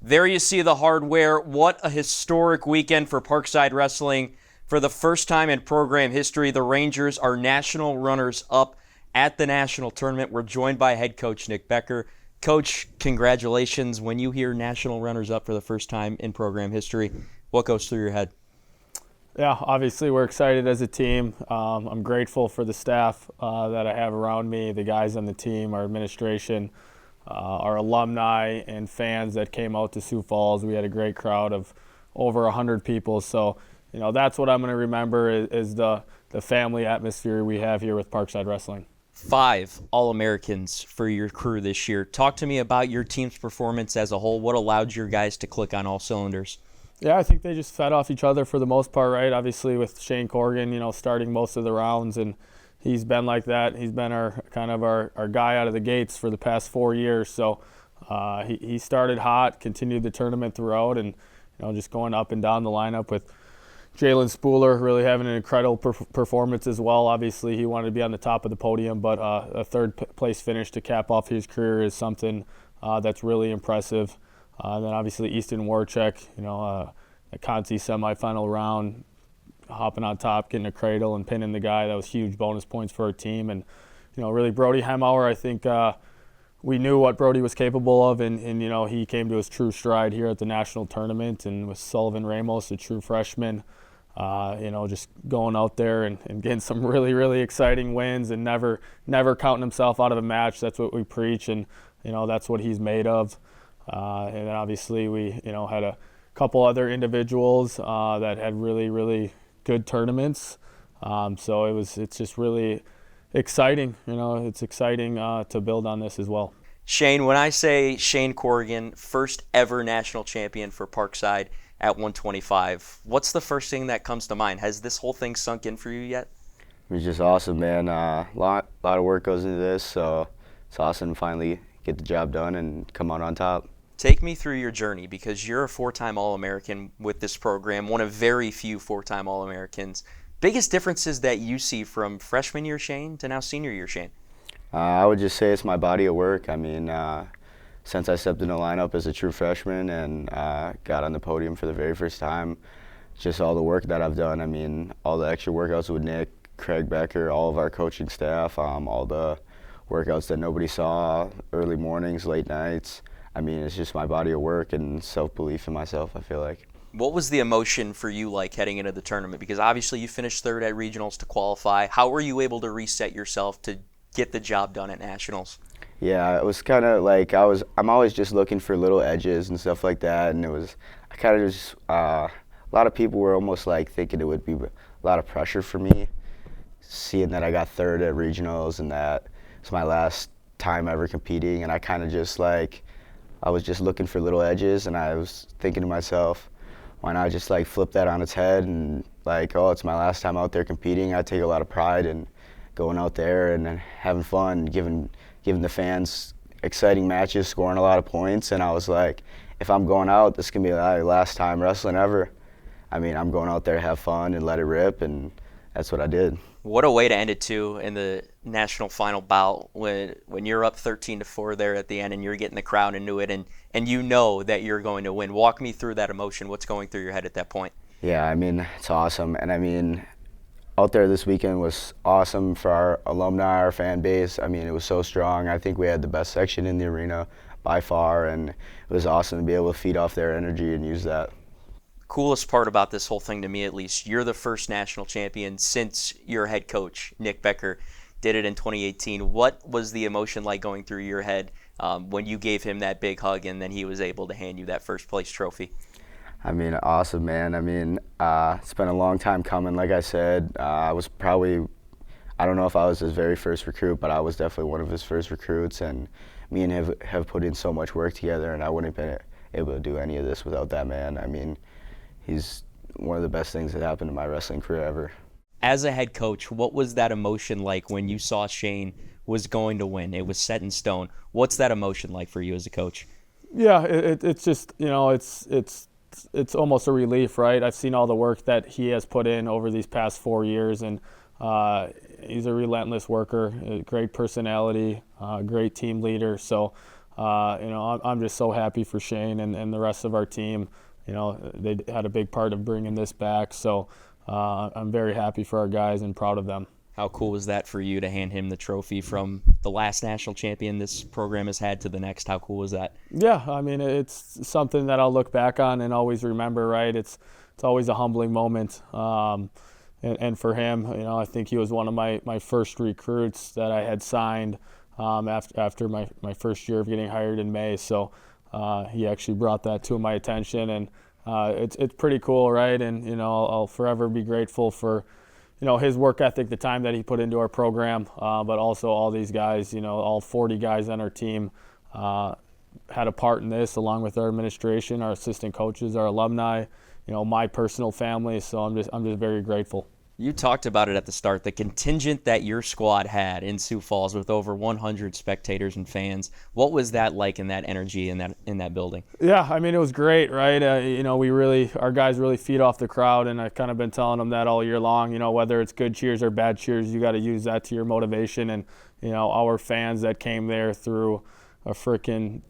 There you see the hardware. What a historic weekend for Parkside Wrestling. For the first time in program history, the Rangers are national runners-up at the national tournament. We're joined by head coach Nick Becker. Coach, congratulations. When you hear national runners-up for the first time in program history, what goes through your head? Yeah, obviously we're excited as a team. I'm grateful for the staff that I have around me, the guys on the team, our administration, our alumni and fans that came out to Sioux Falls. We had a great crowd of over 100 people. So, that's what I'm going to remember is the family atmosphere we have here with Parkside Wrestling. 5 All-Americans for your crew this year. Talk to me about your team's performance as a whole. What allowed your guys to click on all cylinders? Yeah, I think they just fed off each other for the most part, right? Obviously with Shane Corrigan, starting most of the rounds, and he's been like that. He's been our guy out of the gates for the past 4 years. So he started hot, continued the tournament throughout, and just going up and down the lineup with Jalen Spooler really having an incredible performance as well. Obviously, he wanted to be on the top of the podium, but a third-place finish to cap off his career is something that's really impressive. And then obviously Easton Warchek, a Conti semifinal round, hopping on top, getting a cradle and pinning the guy. That was huge bonus points for our team. And, really Brody Hemauer, I think we knew what Brody was capable of, and he came to his true stride here at the national tournament. And with Sullivan Ramos, a true freshman, just going out there and getting some really, really exciting wins and never counting himself out of a match. That's what we preach, and, that's what he's made of. And then obviously we, had a couple other individuals that had really, really good tournaments. So it's just really exciting. It's exciting to build on this as well. Shane, when I say Shane Corrigan, first ever national champion for Parkside at 125, what's the first thing that comes to mind? Has this whole thing sunk in for you yet? It was just awesome, man. Lot of work goes into this, so it's awesome to finally get the job done and come out on top. Take me through your journey, because you're a 4-time All-American with this program, one of very few 4-time All-Americans. Biggest differences that you see from freshman year Shane to now senior year Shane? I would just say it's my body of work. I mean, since I stepped in the lineup as a true freshman and got on the podium for the very first time, just all the work that I've done. I mean, all the extra workouts with Nick, Craig Becker, all of our coaching staff, all the workouts that nobody saw, early mornings, late nights. I mean, it's just my body of work and self-belief in myself, I feel like. What was the emotion for you like heading into the tournament? Because obviously you finished third at regionals to qualify. How were you able to reset yourself to get the job done at nationals? Yeah, it was kind of like I'm always just looking for little edges and stuff like that, and I kind of just, a lot of people were almost like thinking it would be a lot of pressure for me, seeing that I got third at regionals and that it's my last time ever competing, and I kind of just I was just looking for little edges, and I was thinking to myself, why not just flip that on its head and it's my last time out there competing. I take a lot of pride in going out there and having fun, giving the fans exciting matches, scoring a lot of points. And I was like, if I'm going out, this can be my last time wrestling ever. I mean, I'm going out there to have fun and let it rip, and that's what I did. What a way to end it too in the national final bout when you're up 13-4 there at the end and you're getting the crowd into it and you know that you're going to win. Walk me through that emotion. What's going through your head at that point? Yeah, I mean, it's awesome. And I mean, out there this weekend was awesome for our alumni, our fan base. I mean, it was so strong. I think we had the best section in the arena by far, and it was awesome to be able to feed off their energy and use that. Coolest part about this whole thing, to me at least, you're the first national champion since your head coach, Nick Becker, did it in 2018. What was the emotion like going through your head when you gave him that big hug and then he was able to hand you that first place trophy? I mean, awesome, man. I mean, it's been a long time coming. Like I said, I was probably, I don't know if I was his very first recruit, but I was definitely one of his first recruits, and me and him have put in so much work together, and I wouldn't have been able to do any of this without that man. I mean, he's one of the best things that happened in my wrestling career ever. As a head coach, what was that emotion like when you saw Shane was going to win? It was set in stone. What's that emotion like for you as a coach? Yeah, it's just, it's almost a relief, right? I've seen all the work that he has put in over these past 4 years, and he's a relentless worker, a great personality, great team leader. So I'm just so happy for Shane and the rest of our team. They had a big part of bringing this back, so I'm very happy for our guys and proud of them. How cool was that for you to hand him the trophy from the last national champion this program has had to the next? How cool was that? Yeah, I mean, it's something that I'll look back on and always remember, right? It's always a humbling moment. And for him, I think he was one of my first recruits that I had signed after my first year of getting hired in May. So he actually brought that to my attention, and it's pretty cool, right? And I'll forever be grateful for his work ethic, the time that he put into our program, but also all these guys, all 40 guys on our team had a part in this, along with our administration, our assistant coaches, our alumni, my personal family. So I'm just very grateful. You talked about it at the start, the contingent that your squad had in Sioux Falls with over 100 spectators and fans. What was that like, in that energy in that building? Yeah, I mean, it was great, right? Our guys really feed off the crowd, and I've kind of been telling them that all year long. Whether it's good cheers or bad cheers, you got to use that to your motivation. And our fans that came there through a freaking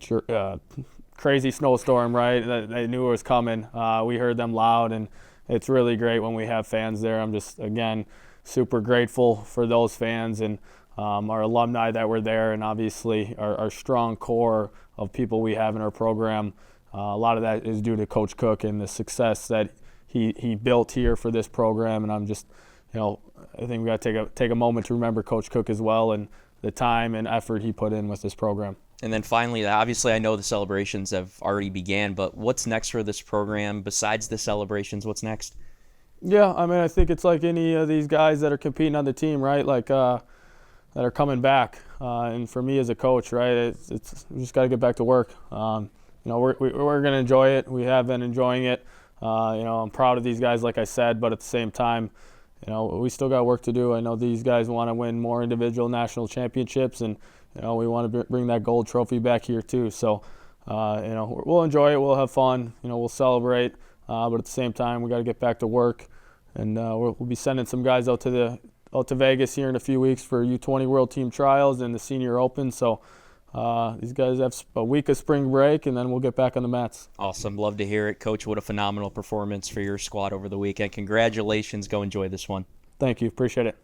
crazy snowstorm, right? They knew it was coming. We heard them loud, and it's really great when we have fans there. I'm just, again, super grateful for those fans and our alumni that were there, and obviously our strong core of people we have in our program. A lot of that is due to Coach Cook and the success that he built here for this program. And I'm just, I think we got to take a moment to remember Coach Cook as well, and the time and effort he put in with this program. And then finally, obviously I know the celebrations have already began, but what's next for this program besides the celebrations? What's next? Yeah, I mean, I think it's like any of these guys that are competing on the team, right? Like that are coming back. And for me as a coach, right, it's we just got to get back to work. We're going to enjoy it. We have been enjoying it. I'm proud of these guys, like I said, but at the same time, we still got work to do. I know these guys want to win more individual national championships, and we want to bring that gold trophy back here too. So, we'll enjoy it. We'll have fun. We'll celebrate. But at the same time, we got to get back to work, and we'll be sending some guys out to Vegas here in a few weeks for U20 World Team Trials and the Senior Open. So these guys have a week of spring break, and then we'll get back on the mats. Awesome. Love to hear it. Coach, what a phenomenal performance for your squad over the weekend. Congratulations. Go enjoy this one. Thank you. Appreciate it.